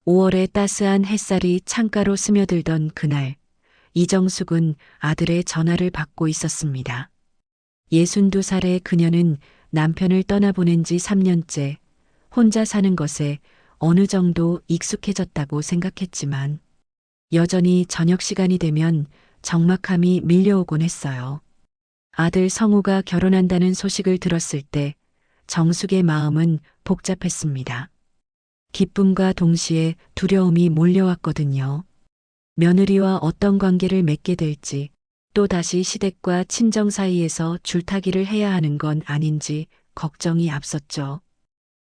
5월의 따스한 햇살이 창가로 스며들던 그날, 이정숙은 아들의 전화를 받고 있었습니다. 62살의 그녀는 남편을 떠나보낸 지 3년째 혼자 사는 것에 어느 정도 익숙해졌다고 생각했지만 여전히 저녁 시간이 되면 적막함이 밀려오곤 했어요. 아들 성우가 결혼한다는 소식을 들었을 때 정숙의 마음은 복잡했습니다. 기쁨과 동시에 두려움이 몰려왔거든요. 며느리와 어떤 관계를 맺게 될지, 또 다시 시댁과 친정 사이에서 줄타기를 해야 하는 건 아닌지 걱정이 앞섰죠.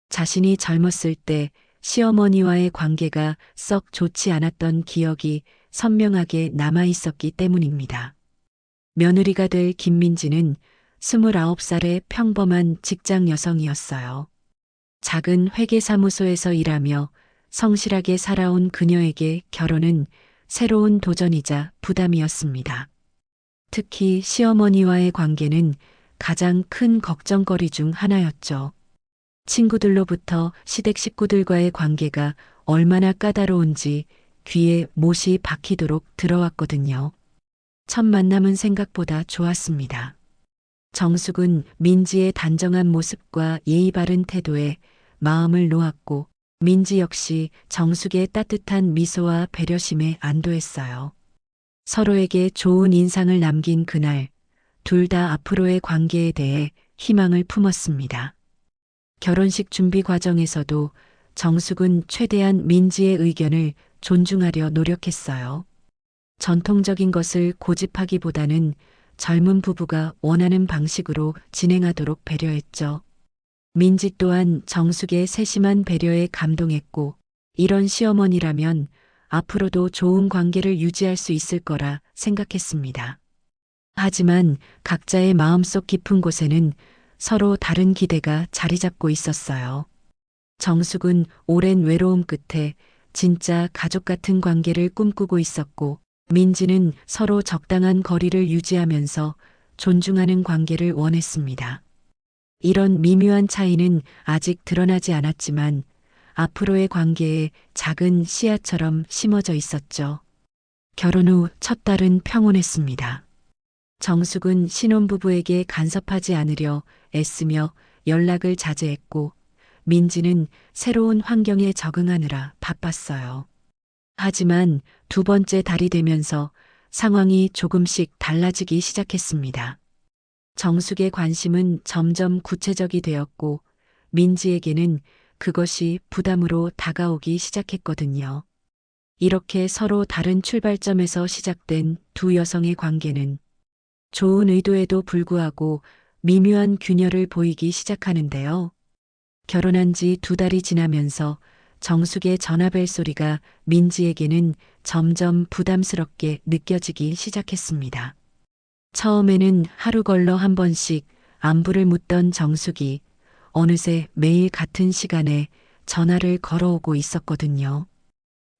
자신이 젊었을 때 시어머니와의 관계가 썩 좋지 않았던 기억이 선명하게 남아 있었기 때문입니다. 며느리가 될 김민지는 29살의 평범한 직장 여성이었어요. 작은 회계사무소에서 일하며 성실하게 살아온 그녀에게 결혼은 새로운 도전이자 부담이었습니다. 특히 시어머니와의 관계는 가장 큰 걱정거리 중 하나였죠. 친구들로부터 시댁 식구들과의 관계가 얼마나 까다로운지 귀에 못이 박히도록 들어왔거든요. 첫 만남은 생각보다 좋았습니다. 정숙은 민지의 단정한 모습과 예의 바른 태도에 마음을 놓았고 민지 역시 정숙의 따뜻한 미소와 배려심에 안도했어요. 서로에게 좋은 인상을 남긴 그날, 둘 다 앞으로의 관계에 대해 희망을 품었습니다. 결혼식 준비 과정에서도 정숙은 최대한 민지의 의견을 존중하려 노력했어요. 전통적인 것을 고집하기보다는 젊은 부부가 원하는 방식으로 진행하도록 배려했죠. 민지 또한 정숙의 세심한 배려에 감동했고, 이런 시어머니라면 앞으로도 좋은 관계를 유지할 수 있을 거라 생각했습니다. 하지만 각자의 마음속 깊은 곳에는 서로 다른 기대가 자리 잡고 있었어요. 정숙은 오랜 외로움 끝에 진짜 가족 같은 관계를 꿈꾸고 있었고, 민지는 서로 적당한 거리를 유지하면서 존중하는 관계를 원했습니다. 이런 미묘한 차이는 아직 드러나지 않았지만 앞으로의 관계에 작은 씨앗처럼 심어져 있었죠. 결혼 후 첫 달은 평온했습니다. 정숙은 신혼부부에게 간섭하지 않으려 애쓰며 연락을 자제했고 민지는 새로운 환경에 적응하느라 바빴어요. 하지만 두 번째 달이 되면서 상황이 조금씩 달라지기 시작했습니다. 정숙의 관심은 점점 구체적이 되었고 민지에게는 그것이 부담으로 다가오기 시작했거든요. 이렇게 서로 다른 출발점에서 시작된 두 여성의 관계는 좋은 의도에도 불구하고 미묘한 균열을 보이기 시작하는데요. 결혼한 지 2달이 지나면서 정숙의 전화벨 소리가 민지에게는 점점 부담스럽게 느껴지기 시작했습니다. 처음에는 하루 걸러 한 번씩 안부를 묻던 정숙이 어느새 매일 같은 시간에 전화를 걸어오고 있었거든요.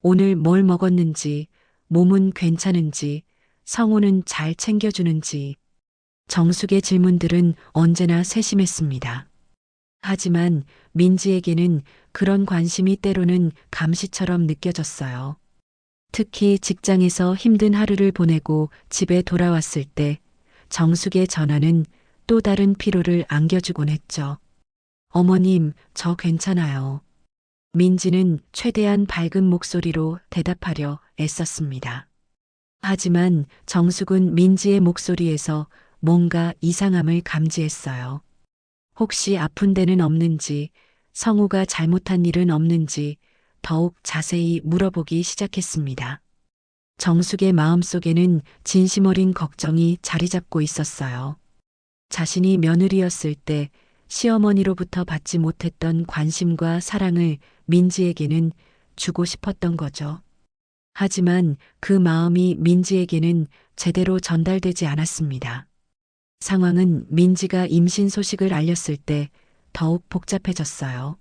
오늘 뭘 먹었는지, 몸은 괜찮은지, 성우는 잘 챙겨주는지, 정숙의 질문들은 언제나 세심했습니다. 하지만 민지에게는 그런 관심이 때로는 감시처럼 느껴졌어요. 특히 직장에서 힘든 하루를 보내고 집에 돌아왔을 때 정숙의 전화는 또 다른 피로를 안겨주곤 했죠. 어머님, 저 괜찮아요. 민지는 최대한 밝은 목소리로 대답하려 애썼습니다. 하지만 정숙은 민지의 목소리에서 뭔가 이상함을 감지했어요. 혹시 아픈 데는 없는지, 성우가 잘못한 일은 없는지 더욱 자세히 물어보기 시작했습니다. 정숙의 마음속에는 진심 어린 걱정이 자리 잡고 있었어요. 자신이 며느리였을 때 시어머니로부터 받지 못했던 관심과 사랑을 민지에게는 주고 싶었던 거죠. 하지만 그 마음이 민지에게는 제대로 전달되지 않았습니다. 상황은 민지가 임신 소식을 알렸을 때 더욱 복잡해졌어요.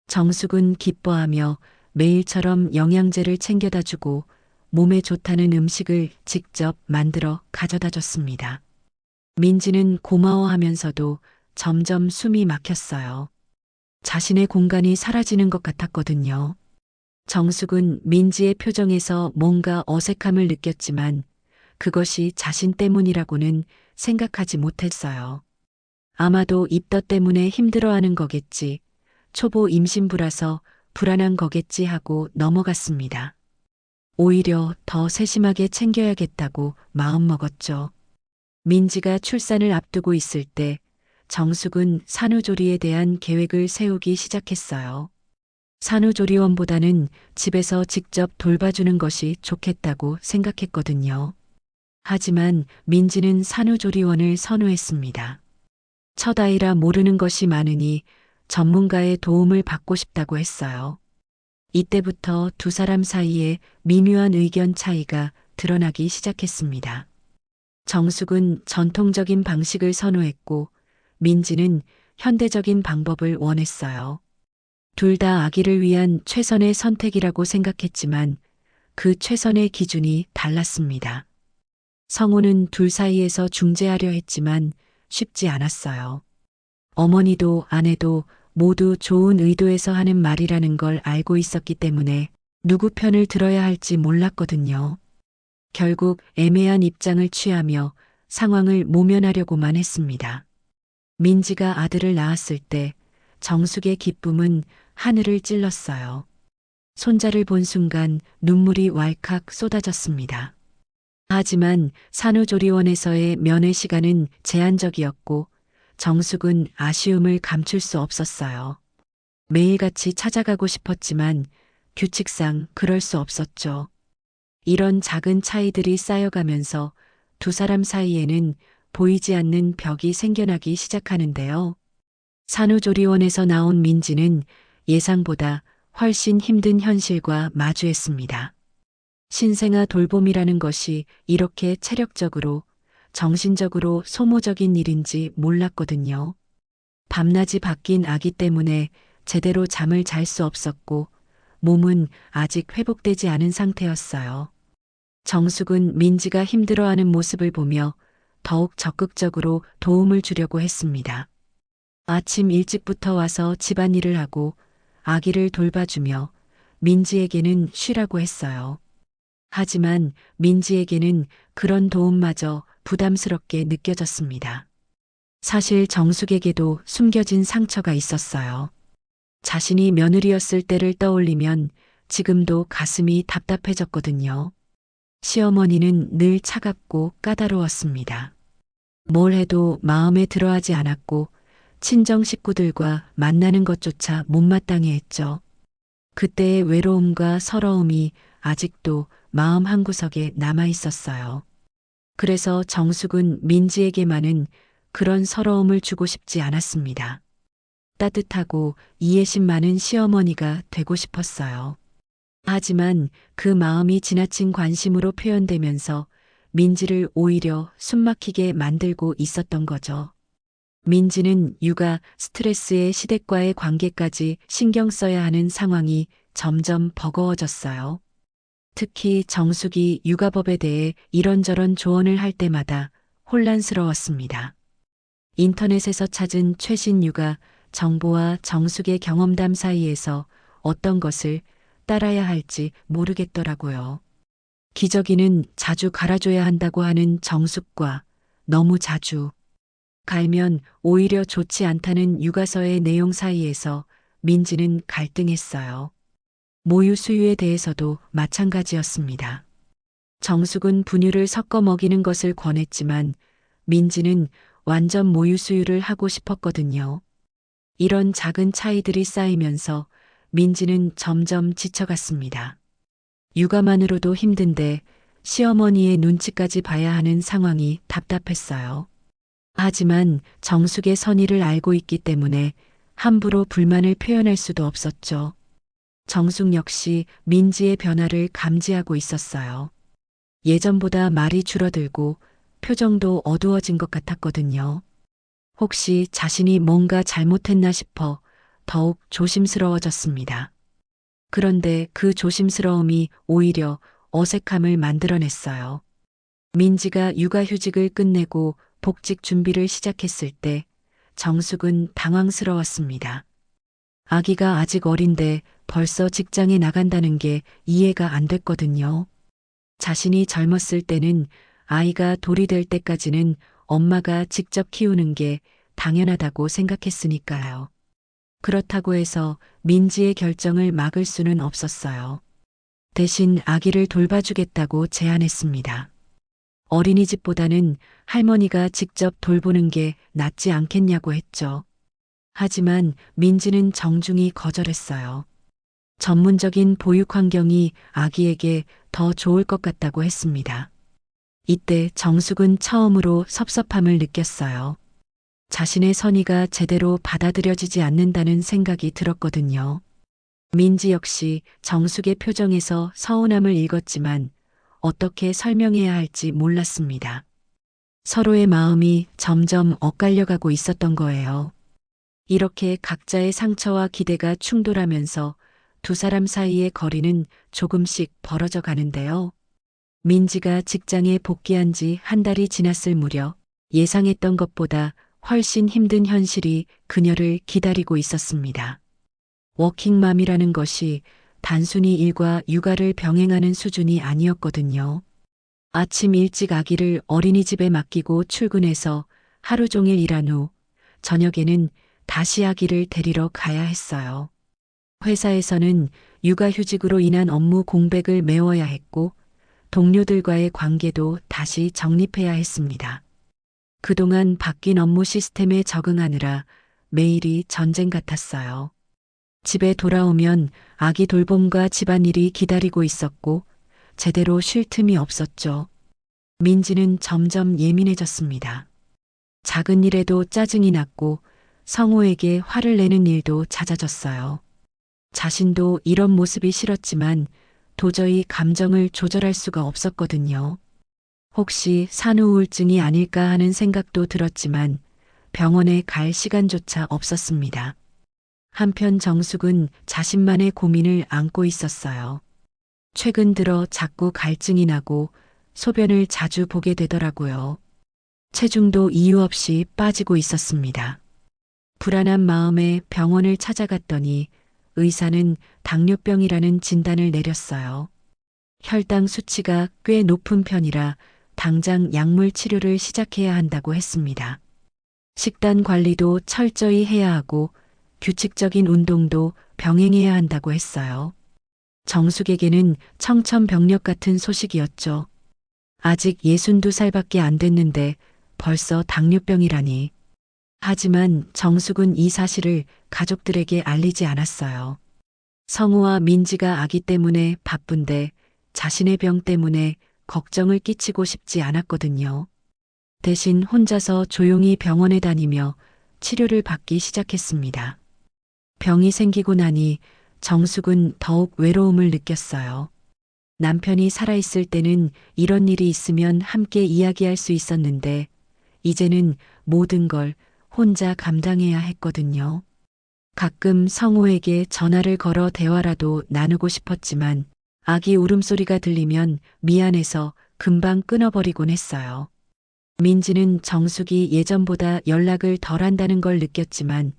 정숙은 기뻐하며 매일처럼 영양제를 챙겨다 주고 몸에 좋다는 음식을 직접 만들어 가져다 줬습니다. 민지는 고마워하면서도 점점 숨이 막혔어요. 자신의 공간이 사라지는 것 같았거든요. 정숙은 민지의 표정에서 뭔가 어색함을 느꼈지만 그것이 자신 때문이라고는 생각하지 못했어요. 아마도 입덧 때문에 힘들어하는 거겠지. 초보 임신부라서 불안한 거겠지 하고 넘어갔습니다. 오히려 더 세심하게 챙겨야겠다고 마음먹었죠. 민지가 출산을 앞두고 있을 때 정숙은 산후조리에 대한 계획을 세우기 시작했어요. 산후조리원보다는 집에서 직접 돌봐주는 것이 좋겠다고 생각했거든요. 하지만 민지는 산후조리원을 선호했습니다. 첫 아이라 모르는 것이 많으니 전문가의 도움을 받고 싶다고 했어요. 이때부터 두 사람 사이에 미묘한 의견 차이가 드러나기 시작했습니다. 정숙은 전통적인 방식을 선호했고 민지는 현대적인 방법을 원했어요. 둘 다 아기를 위한 최선의 선택이라고 생각했지만 그 최선의 기준이 달랐습니다. 성우는 둘 사이에서 중재하려 했지만 쉽지 않았어요. 어머니도 아내도 모두 좋은 의도에서 하는 말이라는 걸 알고 있었기 때문에 누구 편을 들어야 할지 몰랐거든요. 결국 애매한 입장을 취하며 상황을 모면하려고만 했습니다. 민지가 아들을 낳았을 때 정숙의 기쁨은 하늘을 찔렀어요. 손자를 본 순간 눈물이 왈칵 쏟아졌습니다. 하지만 산후조리원에서의 면회 시간은 제한적이었고 정숙은 아쉬움을 감출 수 없었어요. 매일같이 찾아가고 싶었지만 규칙상 그럴 수 없었죠. 이런 작은 차이들이 쌓여가면서 두 사람 사이에는 보이지 않는 벽이 생겨나기 시작하는데요. 산후조리원에서 나온 민지는 예상보다 훨씬 힘든 현실과 마주했습니다. 신생아 돌봄이라는 것이 이렇게 체력적으로, 정신적으로 소모적인 일인지 몰랐거든요. 밤낮이 바뀐 아기 때문에 제대로 잠을 잘 수 없었고 몸은 아직 회복되지 않은 상태였어요. 정숙은 민지가 힘들어하는 모습을 보며 더욱 적극적으로 도움을 주려고 했습니다. 아침 일찍부터 와서 집안일을 하고 아기를 돌봐주며 민지에게는 쉬라고 했어요. 하지만 민지에게는 그런 도움마저 부담스럽게 느껴졌습니다. 사실 정숙에게도 숨겨진 상처가 있었어요. 자신이 며느리였을 때를 떠올리면 지금도 가슴이 답답해졌거든요. 시어머니는 늘 차갑고 까다로웠습니다. 뭘 해도 마음에 들어하지 않았고 친정 식구들과 만나는 것조차 못마땅해 했죠. 그때의 외로움과 서러움이 아직도 마음 한구석에 남아 있었어요. 그래서 정숙은 민지에게만은 그런 서러움을 주고 싶지 않았습니다. 따뜻하고 이해심 많은 시어머니가 되고 싶었어요. 하지만 그 마음이 지나친 관심으로 표현되면서 민지를 오히려 숨막히게 만들고 있었던 거죠. 민지는 육아, 스트레스의 시댁과의 관계까지 신경 써야 하는 상황이 점점 버거워졌어요. 특히 정숙이 육아법에 대해 이런저런 조언을 할 때마다 혼란스러웠습니다. 인터넷에서 찾은 최신 육아 정보와 정숙의 경험담 사이에서 어떤 것을 따라야 할지 모르겠더라고요. 기저귀는 자주 갈아줘야 한다고 하는 정숙과 너무 자주 갈면 오히려 좋지 않다는 육아서의 내용 사이에서 민지는 갈등했어요. 모유 수유에 대해서도 마찬가지였습니다. 정숙은 분유를 섞어 먹이는 것을 권했지만 민지는 완전 모유 수유를 하고 싶었거든요. 이런 작은 차이들이 쌓이면서 민지는 점점 지쳐갔습니다. 육아만으로도 힘든데 시어머니의 눈치까지 봐야 하는 상황이 답답했어요. 하지만 정숙의 선의를 알고 있기 때문에 함부로 불만을 표현할 수도 없었죠. 정숙 역시 민지의 변화를 감지하고 있었어요. 예전보다 말이 줄어들고 표정도 어두워진 것 같았거든요. 혹시 자신이 뭔가 잘못했나 싶어 더욱 조심스러워졌습니다. 그런데 그 조심스러움이 오히려 어색함을 만들어냈어요. 민지가 육아휴직을 끝내고 복직 준비를 시작했을 때 정숙은 당황스러웠습니다. 아기가 아직 어린데 벌써 직장에 나간다는 게 이해가 안 됐거든요. 자신이 젊었을 때는 아이가 돌이 될 때까지는 엄마가 직접 키우는 게 당연하다고 생각했으니까요. 그렇다고 해서 민지의 결정을 막을 수는 없었어요. 대신 아기를 돌봐주겠다고 제안했습니다. 어린이집보다는 할머니가 직접 돌보는 게 낫지 않겠냐고 했죠. 하지만 민지는 정중히 거절했어요. 전문적인 보육 환경이 아기에게 더 좋을 것 같다고 했습니다. 이때 정숙은 처음으로 섭섭함을 느꼈어요. 자신의 선의가 제대로 받아들여지지 않는다는 생각이 들었거든요. 민지 역시 정숙의 표정에서 서운함을 읽었지만 어떻게 설명해야 할지 몰랐습니다. 서로의 마음이 점점 엇갈려가고 있었던 거예요. 이렇게 각자의 상처와 기대가 충돌하면서 두 사람 사이의 거리는 조금씩 벌어져 가는데요. 민지가 직장에 복귀한 지 한 달이 지났을 무렵 예상했던 것보다 훨씬 힘든 현실이 그녀를 기다리고 있었습니다. 워킹맘이라는 것이 단순히 일과 육아를 병행하는 수준이 아니었거든요. 아침 일찍 아기를 어린이집에 맡기고 출근해서 하루 종일 일한 후 저녁에는 다시 아기를 데리러 가야 했어요. 회사에서는 육아휴직으로 인한 업무 공백을 메워야 했고 동료들과의 관계도 다시 정립해야 했습니다. 그동안 바뀐 업무 시스템에 적응하느라 매일이 전쟁 같았어요. 집에 돌아오면 아기 돌봄과 집안일이 기다리고 있었고 제대로 쉴 틈이 없었죠. 민지는 점점 예민해졌습니다. 작은 일에도 짜증이 났고 성호에게 화를 내는 일도 잦아졌어요. 자신도 이런 모습이 싫었지만 도저히 감정을 조절할 수가 없었거든요. 혹시 산후우울증이 아닐까 하는 생각도 들었지만 병원에 갈 시간조차 없었습니다. 한편 정숙은 자신만의 고민을 안고 있었어요. 최근 들어 자꾸 갈증이 나고 소변을 자주 보게 되더라고요. 체중도 이유 없이 빠지고 있었습니다. 불안한 마음에 병원을 찾아갔더니 의사는 당뇨병이라는 진단을 내렸어요. 혈당 수치가 꽤 높은 편이라 당장 약물 치료를 시작해야 한다고 했습니다. 식단 관리도 철저히 해야 하고 규칙적인 운동도 병행해야 한다고 했어요. 정숙에게는 청천벽력 같은 소식이었죠. 아직 62살밖에 안 됐는데 벌써 당뇨병이라니. 하지만 정숙은 이 사실을 가족들에게 알리지 않았어요. 성우와 민지가 아기 때문에 바쁜데 자신의 병 때문에 걱정을 끼치고 싶지 않았거든요. 대신 혼자서 조용히 병원에 다니며 치료를 받기 시작했습니다. 병이 생기고 나니 정숙은 더욱 외로움을 느꼈어요. 남편이 살아있을 때는 이런 일이 있으면 함께 이야기할 수 있었는데 이제는 모든 걸 혼자 감당해야 했거든요. 가끔 성호에게 전화를 걸어 대화라도 나누고 싶었지만 아기 울음소리가 들리면 미안해서 금방 끊어버리곤 했어요. 민지는 정숙이 예전보다 연락을 덜 한다는 걸 느꼈지만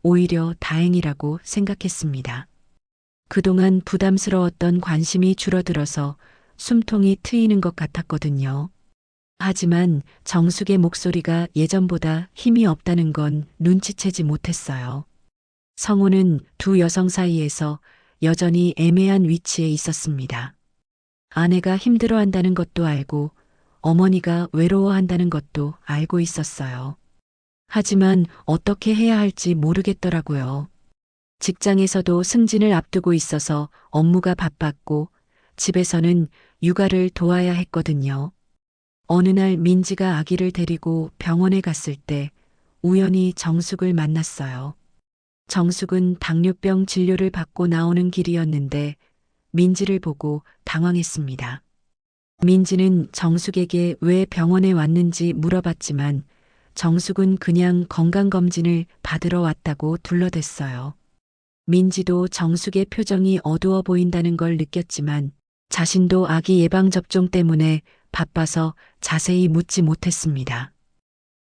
오히려 다행이라고 생각했습니다. 그동안 부담스러웠던 관심이 줄어들어서 숨통이 트이는 것 같았거든요. 하지만 정숙의 목소리가 예전보다 힘이 없다는 건 눈치채지 못했어요. 성우는 두 여성 사이에서 여전히 애매한 위치에 있었습니다. 아내가 힘들어한다는 것도 알고 어머니가 외로워한다는 것도 알고 있었어요. 하지만 어떻게 해야 할지 모르겠더라고요. 직장에서도 승진을 앞두고 있어서 업무가 바빴고 집에서는 육아를 도와야 했거든요. 어느 날 민지가 아기를 데리고 병원에 갔을 때 우연히 정숙을 만났어요. 정숙은 당뇨병 진료를 받고 나오는 길이었는데 민지를 보고 당황했습니다. 민지는 정숙에게 왜 병원에 왔는지 물어봤지만 정숙은 그냥 건강검진을 받으러 왔다고 둘러댔어요. 민지도 정숙의 표정이 어두워 보인다는 걸 느꼈지만 자신도 아기 예방접종 때문에 바빠서 자세히 묻지 못했습니다.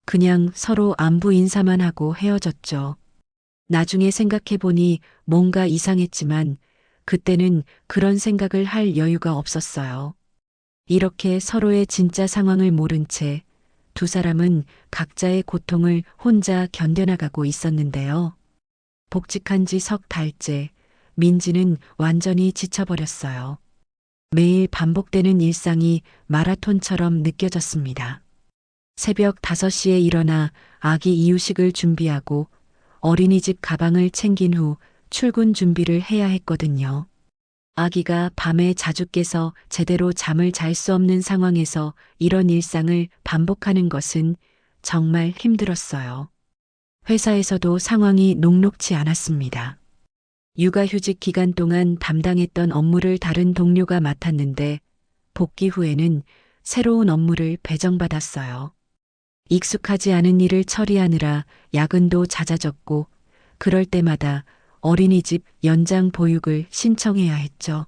그냥 서로 안부 인사만 하고 헤어졌죠. 나중에 생각해보니 뭔가 이상했지만 그때는 그런 생각을 할 여유가 없었어요. 이렇게 서로의 진짜 상황을 모른 채 두 사람은 각자의 고통을 혼자 견뎌나가고 있었는데요. 복직한 지 석 달째, 민지는 완전히 지쳐버렸어요. 매일 반복되는 일상이 마라톤처럼 느껴졌습니다. 새벽 5시에 일어나 아기 이유식을 준비하고 어린이집 가방을 챙긴 후 출근 준비를 해야 했거든요. 아기가 밤에 자주 깨서 제대로 잠을 잘 수 없는 상황에서 이런 일상을 반복하는 것은 정말 힘들었어요. 회사에서도 상황이 녹록지 않았습니다. 육아휴직 기간 동안 담당했던 업무를 다른 동료가 맡았는데 복귀 후에는 새로운 업무를 배정받았어요. 익숙하지 않은 일을 처리하느라 야근도 잦아졌고 그럴 때마다 어린이집 연장 보육을 신청해야 했죠.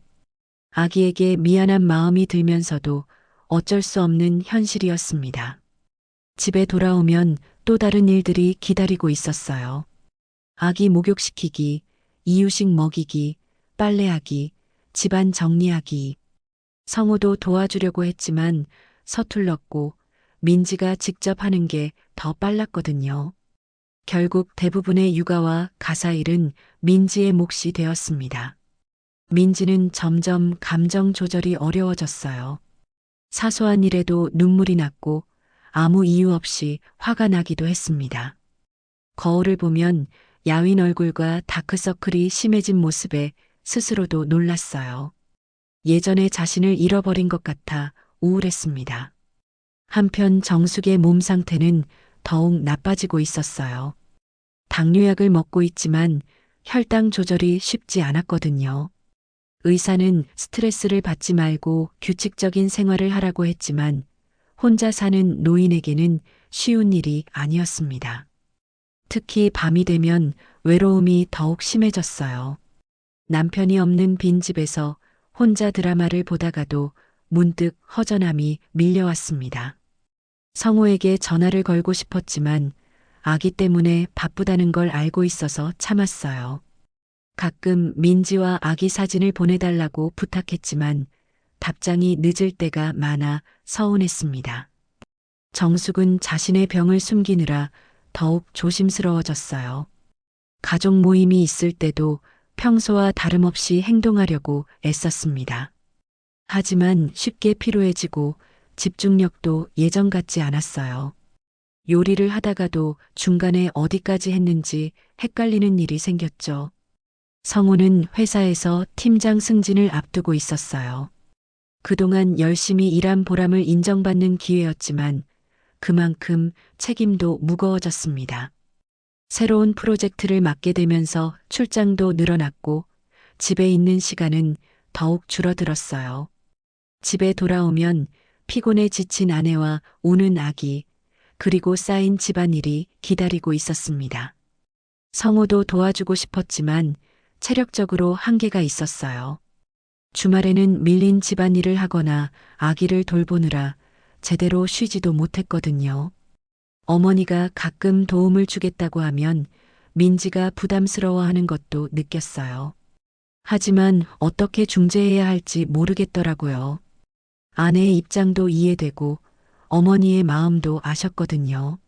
아기에게 미안한 마음이 들면서도 어쩔 수 없는 현실이었습니다. 집에 돌아오면 또 다른 일들이 기다리고 있었어요. 아기 목욕시키기, 이유식 먹이기, 빨래하기, 집안 정리하기. 성우도 도와주려고 했지만 서툴렀고 민지가 직접 하는 게 더 빨랐거든요. 결국 대부분의 육아와 가사 일은 민지의 몫이 되었습니다. 민지는 점점 감정 조절이 어려워졌어요. 사소한 일에도 눈물이 났고 아무 이유 없이 화가 나기도 했습니다. 거울을 보면 야윈 얼굴과 다크서클이 심해진 모습에 스스로도 놀랐어요. 예전에 자신을 잃어버린 것 같아 우울했습니다. 한편 정숙의 몸 상태는 더욱 나빠지고 있었어요. 당뇨약을 먹고 있지만 혈당 조절이 쉽지 않았거든요. 의사는 스트레스를 받지 말고 규칙적인 생활을 하라고 했지만 혼자 사는 노인에게는 쉬운 일이 아니었습니다. 특히 밤이 되면 외로움이 더욱 심해졌어요. 남편이 없는 빈집에서 혼자 드라마를 보다가도 문득 허전함이 밀려왔습니다. 성호에게 전화를 걸고 싶었지만 아기 때문에 바쁘다는 걸 알고 있어서 참았어요. 가끔 민지와 아기 사진을 보내달라고 부탁했지만 답장이 늦을 때가 많아 서운했습니다. 정숙은 자신의 병을 숨기느라 더욱 조심스러워졌어요. 가족 모임이 있을 때도 평소와 다름없이 행동하려고 애썼습니다. 하지만 쉽게 피로해지고 집중력도 예전 같지 않았어요. 요리를 하다가도 중간에 어디까지 했는지 헷갈리는 일이 생겼죠. 성우는 회사에서 팀장 승진을 앞두고 있었어요. 그동안 열심히 일한 보람을 인정받는 기회였지만 그만큼 책임도 무거워졌습니다. 새로운 프로젝트를 맡게 되면서 출장도 늘어났고 집에 있는 시간은 더욱 줄어들었어요. 집에 돌아오면 피곤에 지친 아내와 우는 아기, 그리고 쌓인 집안일이 기다리고 있었습니다. 성호도 도와주고 싶었지만 체력적으로 한계가 있었어요. 주말에는 밀린 집안일을 하거나 아기를 돌보느라 제대로 쉬지도 못했거든요. 어머니가 가끔 도움을 주겠다고 하면 민지가 부담스러워하는 것도 느꼈어요. 하지만 어떻게 중재해야 할지 모르겠더라고요. 아내의 입장도 이해되고 어머니의 마음도 아셨거든요.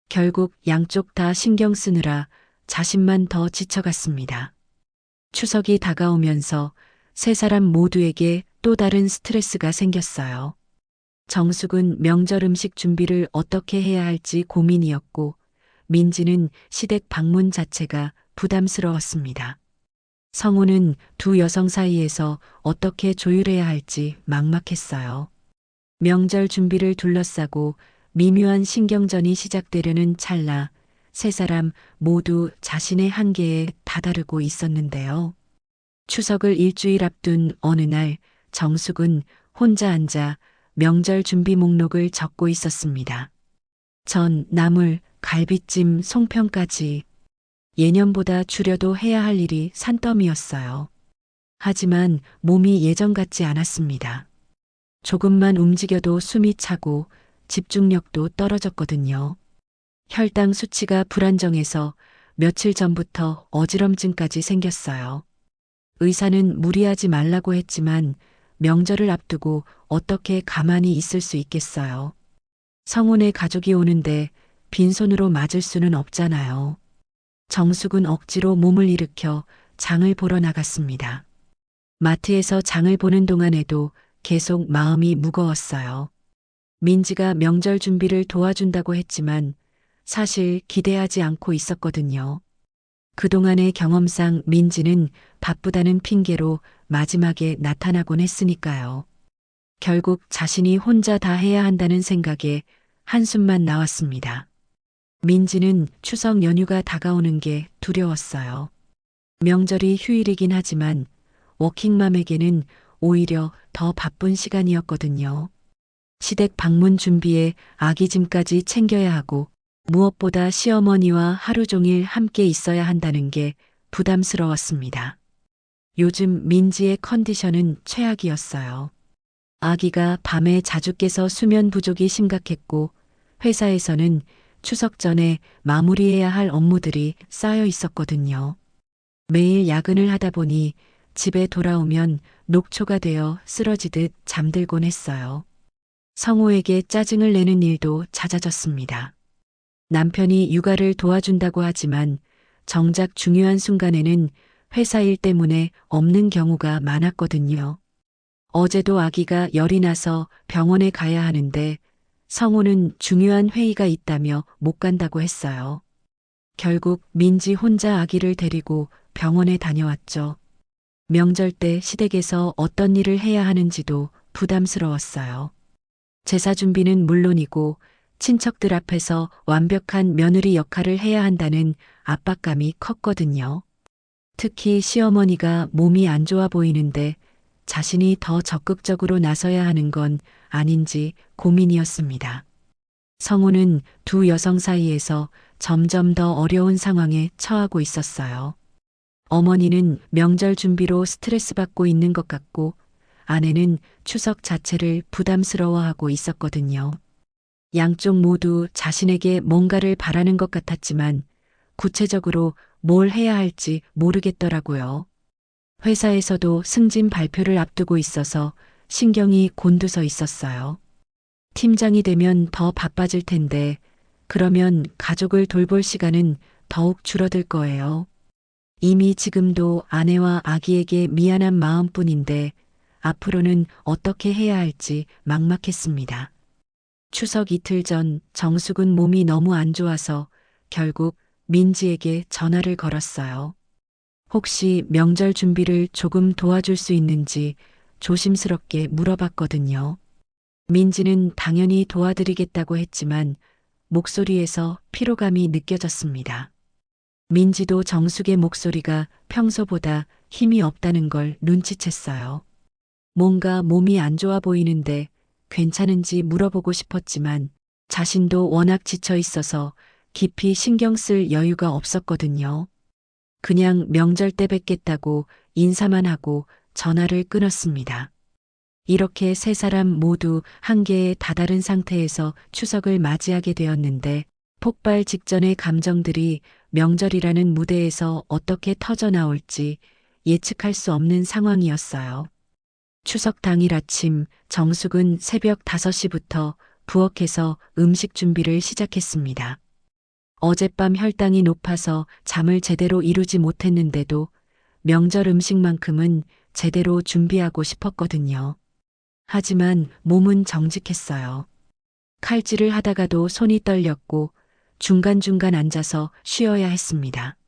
결국 양쪽 다 신경 쓰느라 자신만 더 지쳐갔습니다. 추석이 다가오면서 세 사람 모두에게 또 다른 스트레스가 생겼어요. 정숙은 명절 음식 준비를 어떻게 해야 할지 고민이었고 민지는 시댁 방문 자체가 부담스러웠습니다. 성우는 두 여성 사이에서 어떻게 조율해야 할지 막막했어요. 명절 준비를 둘러싸고 미묘한 신경전이 시작되려는 찰나 세 사람 모두 자신의 한계에 다다르고 있었는데요. 추석을 일주일 앞둔 어느 날 정숙은 혼자 앉아 명절 준비 목록을 적고 있었습니다. 전, 나물, 갈비찜, 송편까지 예년보다 줄여도 해야 할 일이 산더미였어요. 하지만 몸이 예전 같지 않았습니다. 조금만 움직여도 숨이 차고 집중력도 떨어졌거든요. 혈당 수치가 불안정해서 며칠 전부터 어지럼증까지 생겼어요. 의사는 무리하지 말라고 했지만 명절을 앞두고 어떻게 가만히 있을 수 있겠어요. 성훈의 가족이 오는데 빈손으로 맞을 수는 없잖아요. 정숙은 억지로 몸을 일으켜 장을 보러 나갔습니다. 마트에서 장을 보는 동안에도 계속 마음이 무거웠어요. 민지가 명절 준비를 도와준다고 했지만 사실 기대하지 않고 있었거든요. 그동안의 경험상 민지는 바쁘다는 핑계로 마지막에 나타나곤 했으니까요. 결국 자신이 혼자 다 해야 한다는 생각에 한숨만 나왔습니다. 민지는 추석 연휴가 다가오는 게 두려웠어요. 명절이 휴일이긴 하지만 워킹맘에게는 오히려 더 바쁜 시간이었거든요. 시댁 방문 준비에 아기 짐까지 챙겨야 하고 무엇보다 시어머니와 하루 종일 함께 있어야 한다는 게 부담스러웠습니다. 요즘 민지의 컨디션은 최악이었어요. 아기가 밤에 자주 깨서 수면 부족이 심각했고 회사에서는 추석 전에 마무리해야 할 업무들이 쌓여 있었거든요. 매일 야근을 하다 보니 집에 돌아오면 녹초가 되어 쓰러지듯 잠들곤 했어요. 성호에게 짜증을 내는 일도 잦아졌습니다. 남편이 육아를 도와준다고 하지만 정작 중요한 순간에는 회사 일 때문에 없는 경우가 많았거든요. 어제도 아기가 열이 나서 병원에 가야 하는데 성호는 중요한 회의가 있다며 못 간다고 했어요. 결국 민지 혼자 아기를 데리고 병원에 다녀왔죠. 명절 때 시댁에서 어떤 일을 해야 하는지도 부담스러웠어요. 제사 준비는 물론이고 친척들 앞에서 완벽한 며느리 역할을 해야 한다는 압박감이 컸거든요. 특히 시어머니가 몸이 안 좋아 보이는데 자신이 더 적극적으로 나서야 하는 건 아닌지 고민이었습니다. 성우는 두 여성 사이에서 점점 더 어려운 상황에 처하고 있었어요. 어머니는 명절 준비로 스트레스 받고 있는 것 같고 아내는 추석 자체를 부담스러워하고 있었거든요. 양쪽 모두 자신에게 뭔가를 바라는 것 같았지만 구체적으로 뭘 해야 할지 모르겠더라고요. 회사에서도 승진 발표를 앞두고 있어서 신경이 곤두서 있었어요. 팀장이 되면 더 바빠질 텐데 그러면 가족을 돌볼 시간은 더욱 줄어들 거예요. 이미 지금도 아내와 아기에게 미안한 마음뿐인데 앞으로는 어떻게 해야 할지 막막했습니다. 추석 이틀 전 정숙은 몸이 너무 안 좋아서 결국 민지에게 전화를 걸었어요. 혹시 명절 준비를 조금 도와줄 수 있는지 조심스럽게 물어봤거든요. 민지는 당연히 도와드리겠다고 했지만 목소리에서 피로감이 느껴졌습니다. 민지도 정숙의 목소리가 평소보다 힘이 없다는 걸 눈치챘어요. 뭔가 몸이 안 좋아 보이는데 괜찮은지 물어보고 싶었지만 자신도 워낙 지쳐 있어서 깊이 신경 쓸 여유가 없었거든요. 그냥 명절 때 뵙겠다고 인사만 하고 전화를 끊었습니다. 이렇게 세 사람 모두 한계에 다다른 상태에서 추석을 맞이하게 되었는데 폭발 직전의 감정들이 명절이라는 무대에서 어떻게 터져나올지 예측할 수 없는 상황이었어요. 추석 당일 아침 정숙은 새벽 5시부터 부엌에서 음식 준비를 시작했습니다. 어젯밤 혈당이 높아서 잠을 제대로 이루지 못했는데도 명절 음식만큼은 제대로 준비하고 싶었거든요. 하지만 몸은 정직했어요. 칼질을 하다가도 손이 떨렸고 중간중간 앉아서 쉬어야 했습니다.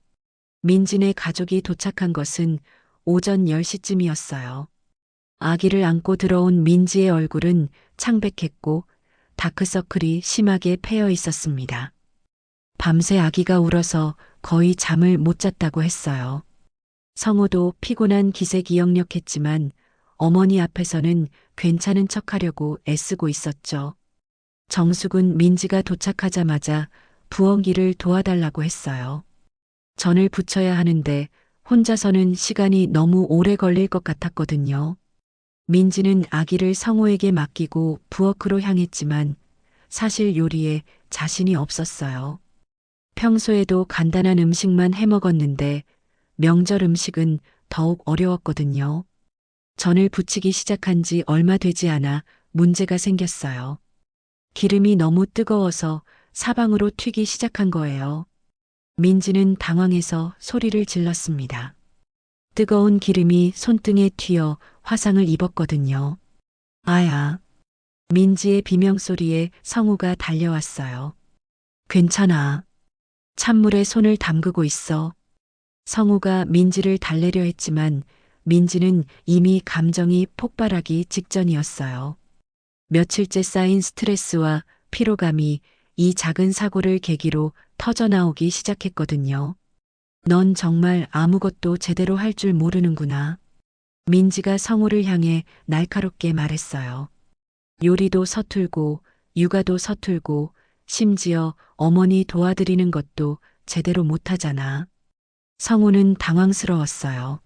민진의 가족이 도착한 것은 오전 10시쯤이었어요. 아기를 안고 들어온 민지의 얼굴은 창백했고 다크서클이 심하게 패여 있었습니다. 밤새 아기가 울어서 거의 잠을 못 잤다고 했어요. 성호도 피곤한 기색이역력했지만 어머니 앞에서는 괜찮은 척하려고 애쓰고 있었죠. 정숙은 민지가 도착하자마자 부엌 일을 도와달라고 했어요. 전을 부쳐야 하는데 혼자서는 시간이 너무 오래 걸릴 것 같았거든요. 민지는 아기를 성호에게 맡기고 부엌으로 향했지만 사실 요리에 자신이 없었어요. 평소에도 간단한 음식만 해 먹었는데 명절 음식은 더욱 어려웠거든요. 전을 부치기 시작한 지 얼마 되지 않아 문제가 생겼어요. 기름이 너무 뜨거워서 사방으로 튀기 시작한 거예요. 민지는 당황해서 소리를 질렀습니다. 뜨거운 기름이 손등에 튀어 화상을 입었거든요. 아야. 민지의 비명소리에 성우가 달려왔어요. 괜찮아. 찬물에 손을 담그고 있어. 성우가 민지를 달래려 했지만 민지는 이미 감정이 폭발하기 직전이었어요. 며칠째 쌓인 스트레스와 피로감이 이 작은 사고를 계기로 터져나오기 시작했거든요. 넌 정말 아무것도 제대로 할 줄 모르는구나. 민지가 성우를 향해 날카롭게 말했어요. 요리도 서툴고 육아도 서툴고 심지어 어머니 도와드리는 것도 제대로 못하잖아. 성우는 당황스러웠어요.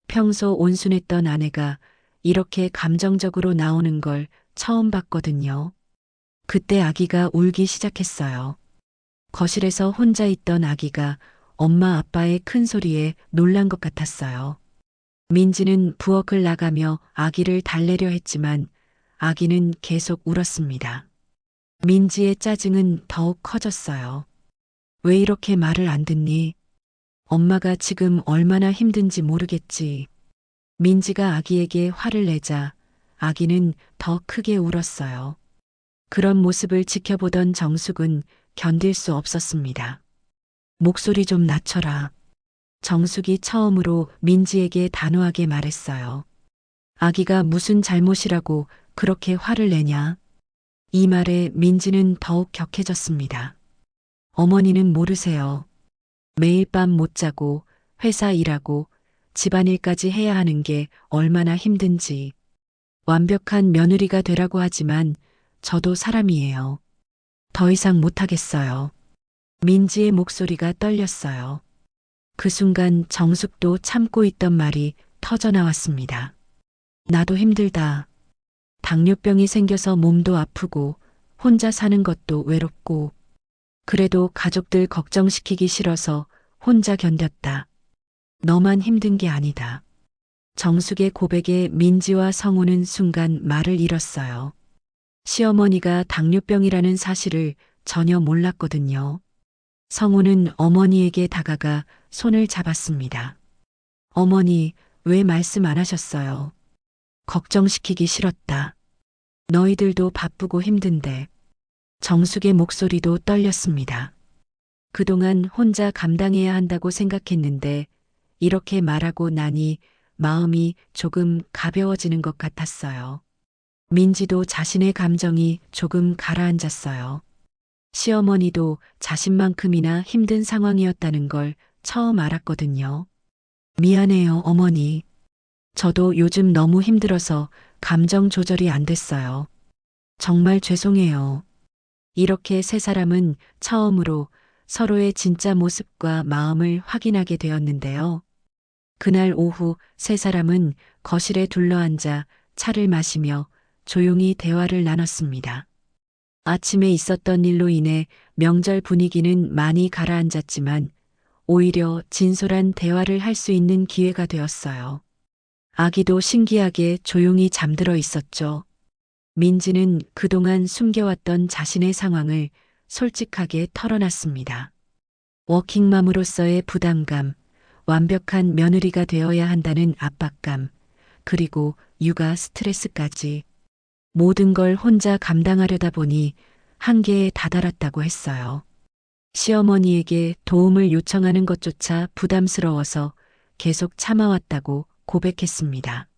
평소 온순했던 아내가 이렇게 감정적으로 나오는 걸 처음 봤거든요. 그때 아기가 울기 시작했어요. 거실에서 혼자 있던 아기가 엄마 아빠의 큰 소리에 놀란 것 같았어요. 민지는 부엌을 나가며 아기를 달래려 했지만 아기는 계속 울었습니다. 민지의 짜증은 더욱 커졌어요. 왜 이렇게 말을 안 듣니? 엄마가 지금 얼마나 힘든지 모르겠지. 민지가 아기에게 화를 내자 아기는 더 크게 울었어요. 그런 모습을 지켜보던 정숙은 견딜 수 없었습니다. 목소리 좀 낮춰라. 정숙이 처음으로 민지에게 단호하게 말했어요. 아기가 무슨 잘못이라고 그렇게 화를 내냐? 이 말에 민지는 더욱 격해졌습니다. 어머니는 모르세요. 매일 밤 못 자고 회사 일하고 집안일까지 해야 하는 게 얼마나 힘든지. 완벽한 며느리가 되라고 하지만 저도 사람이에요. 더 이상 못하겠어요. 민지의 목소리가 떨렸어요. 그 순간 정숙도 참고 있던 말이 터져나왔습니다. 나도 힘들다. 당뇨병이 생겨서 몸도 아프고 혼자 사는 것도 외롭고 그래도 가족들 걱정시키기 싫어서 혼자 견뎠다. 너만 힘든 게 아니다. 정숙의 고백에 민지와 성우는 순간 말을 잃었어요. 시어머니가 당뇨병이라는 사실을 전혀 몰랐거든요. 성우는 어머니에게 다가가 손을 잡았습니다. 어머니, 왜 말씀 안 하셨어요? 걱정시키기 싫었다. 너희들도 바쁘고 힘든데. 정숙의 목소리도 떨렸습니다. 그동안 혼자 감당해야 한다고 생각했는데 이렇게 말하고 나니 마음이 조금 가벼워지는 것 같았어요. 민지도 자신의 감정이 조금 가라앉았어요. 시어머니도 자신만큼이나 힘든 상황이었다는 걸 처음 알았거든요. 미안해요, 어머니. 저도 요즘 너무 힘들어서 감정 조절이 안 됐어요. 정말 죄송해요. 이렇게 세 사람은 처음으로 서로의 진짜 모습과 마음을 확인하게 되었는데요. 그날 오후 세 사람은 거실에 둘러앉아 차를 마시며 조용히 대화를 나눴습니다. 아침에 있었던 일로 인해 명절 분위기는 많이 가라앉았지만 오히려 진솔한 대화를 할 수 있는 기회가 되었어요. 아기도 신기하게 조용히 잠들어 있었죠. 민지는 그동안 숨겨왔던 자신의 상황을 솔직하게 털어놨습니다. 워킹맘으로서의 부담감, 완벽한 며느리가 되어야 한다는 압박감, 그리고 육아 스트레스까지 모든 걸 혼자 감당하려다 보니 한계에 다다랐다고 했어요. 시어머니에게 도움을 요청하는 것조차 부담스러워서 계속 참아왔다고 고백했습니다.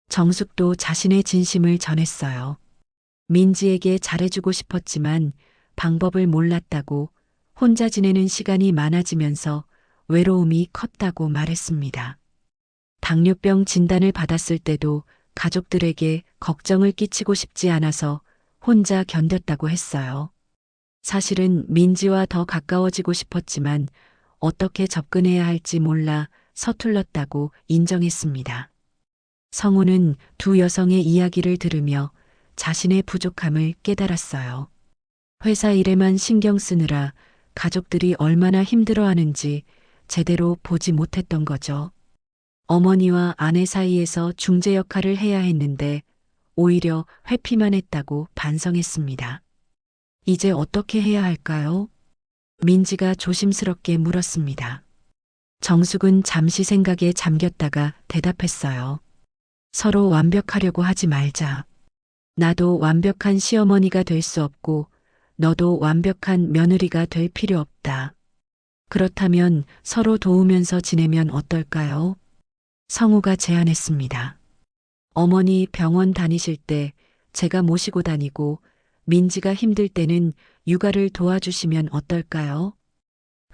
정숙도 자신의 진심을 전했어요. 민지에게 잘해주고 싶었지만 방법을 몰랐다고 혼자 지내는 시간이 많아지면서 외로움이 컸다고 말했습니다. 당뇨병 진단을 받았을 때도 가족들에게 걱정을 끼치고 싶지 않아서 혼자 견뎠다고 했어요. 사실은 민지와 더 가까워지고 싶었지만 어떻게 접근해야 할지 몰라 서툴렀다고 인정했습니다. 성우는 두 여성의 이야기를 들으며 자신의 부족함을 깨달았어요. 회사 일에만 신경 쓰느라 가족들이 얼마나 힘들어하는지 제대로 보지 못했던 거죠. 어머니와 아내 사이에서 중재 역할을 해야 했는데 오히려 회피만 했다고 반성했습니다. 이제 어떻게 해야 할까요? 민지가 조심스럽게 물었습니다. 정숙은 잠시 생각에 잠겼다가 대답했어요. 서로 완벽하려고 하지 말자. 나도 완벽한 시어머니가 될 수 없고 너도 완벽한 며느리가 될 필요 없다. 그렇다면 서로 도우면서 지내면 어떨까요? 성우가 제안했습니다. 어머니 병원 다니실 때 제가 모시고 다니고 민지가 힘들 때는 육아를 도와주시면 어떨까요?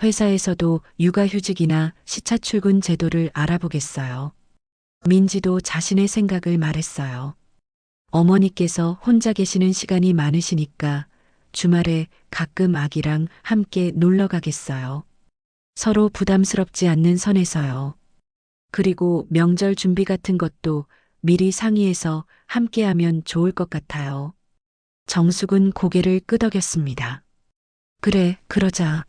회사에서도 육아휴직이나 시차 출근 제도를 알아보겠어요. 민지도 자신의 생각을 말했어요. 어머니께서 혼자 계시는 시간이 많으시니까 주말에 가끔 아기랑 함께 놀러 가겠어요. 서로 부담스럽지 않는 선에서요. 그리고 명절 준비 같은 것도 미리 상의해서 함께하면 좋을 것 같아요. 정숙은 고개를 끄덕였습니다. 그래, 그러자.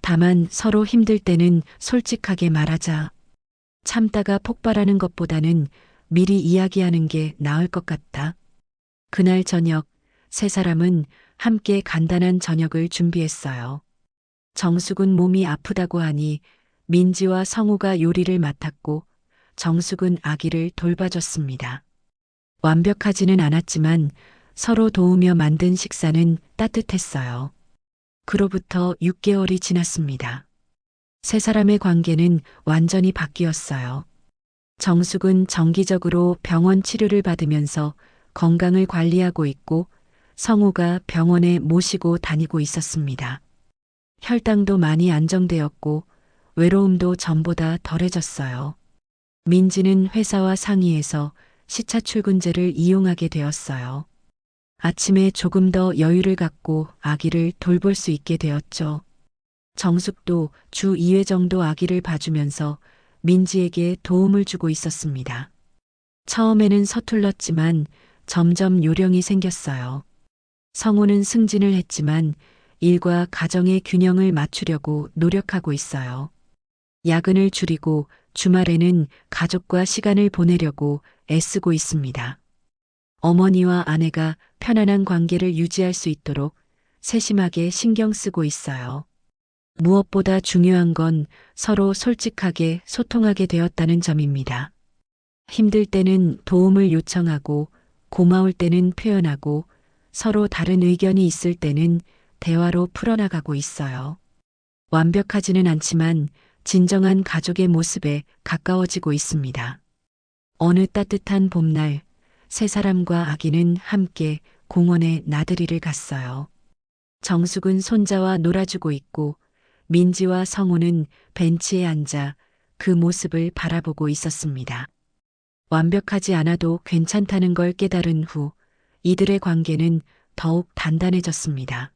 다만 서로 힘들 때는 솔직하게 말하자. 참다가 폭발하는 것보다는 미리 이야기하는 게 나을 것 같다. 그날 저녁, 세 사람은 함께 간단한 저녁을 준비했어요. 정숙은 몸이 아프다고 하니 민지와 성우가 요리를 맡았고 정숙은 아기를 돌봐줬습니다. 완벽하지는 않았지만 서로 도우며 만든 식사는 따뜻했어요. 그로부터 6개월이 지났습니다. 세 사람의 관계는 완전히 바뀌었어요. 정숙은 정기적으로 병원 치료를 받으면서 건강을 관리하고 있고 성우가 병원에 모시고 다니고 있었습니다. 혈당도 많이 안정되었고 외로움도 전보다 덜해졌어요. 민지는 회사와 상의해서 시차 출근제를 이용하게 되었어요. 아침에 조금 더 여유를 갖고 아기를 돌볼 수 있게 되었죠. 정숙도 주 2회 정도 아기를 봐주면서 민지에게 도움을 주고 있었습니다. 처음에는 서툴렀지만 점점 요령이 생겼어요. 성우는 승진을 했지만 일과 가정의 균형을 맞추려고 노력하고 있어요. 야근을 줄이고 주말에는 가족과 시간을 보내려고 애쓰고 있습니다. 어머니와 아내가 편안한 관계를 유지할 수 있도록 세심하게 신경 쓰고 있어요. 무엇보다 중요한 건 서로 솔직하게 소통하게 되었다는 점입니다. 힘들 때는 도움을 요청하고 고마울 때는 표현하고 서로 다른 의견이 있을 때는 대화로 풀어나가고 있어요. 완벽하지는 않지만 진정한 가족의 모습에 가까워지고 있습니다. 어느 따뜻한 봄날, 세 사람과 아기는 함께 공원에 나들이를 갔어요. 정숙은 손자와 놀아주고 있고 민지와 성우는 벤치에 앉아 그 모습을 바라보고 있었습니다. 완벽하지 않아도 괜찮다는 걸 깨달은 후 이들의 관계는 더욱 단단해졌습니다.